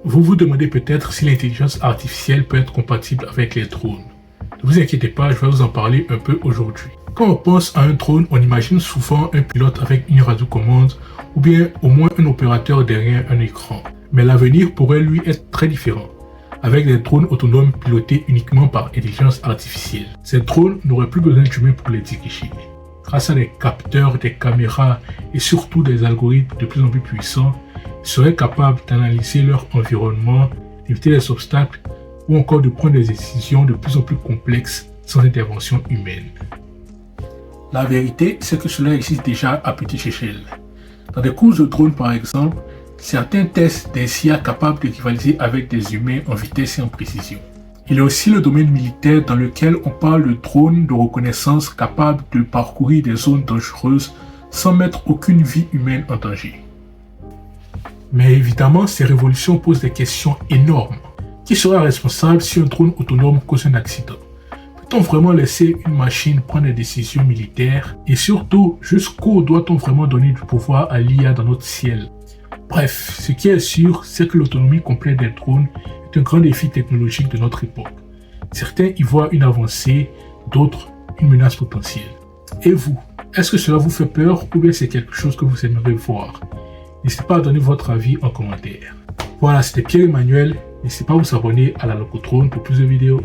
Vous vous demandez peut-être si l'intelligence artificielle peut être compatible avec les drones. Ne vous inquiétez pas, je vais vous en parler un peu aujourd'hui. Quand on pense à un drone, on imagine souvent un pilote avec une radiocommande ou bien au moins un opérateur derrière un écran. Mais l'avenir pourrait lui être très différent, avec des drones autonomes pilotés uniquement par intelligence artificielle. Ces drones n'auraient plus besoin d'humains pour les diriger. Grâce à des capteurs, des caméras et surtout des algorithmes de plus en plus puissants, ils seraient capables d'analyser leur environnement, d'éviter les obstacles ou encore de prendre des décisions de plus en plus complexes sans intervention humaine. La vérité, c'est que cela existe déjà à petite échelle. Dans des courses de drones par exemple, certains testent des IA capables de rivaliser avec des humains en vitesse et en précision. Il y a aussi le domaine militaire dans lequel on parle de drones de reconnaissance capables de parcourir des zones dangereuses sans mettre aucune vie humaine en danger. Mais évidemment, ces révolutions posent des questions énormes. Qui sera responsable si un drone autonome cause un accident? Peut-on vraiment laisser une machine prendre des décisions militaires? Et surtout, jusqu'où doit-on vraiment donner du pouvoir à l'IA dans notre ciel? Bref, ce qui est sûr, c'est que l'autonomie complète des drones est un grand défi technologique de notre époque. Certains y voient une avancée, d'autres une menace potentielle. Et vous, est-ce que cela vous fait peur ou bien c'est quelque chose que vous aimeriez voir? N'hésitez pas à donner votre avis en commentaire. Voilà, c'était Pierre-Emmanuel. N'hésitez pas à vous abonner à la Locotrone pour plus de vidéos.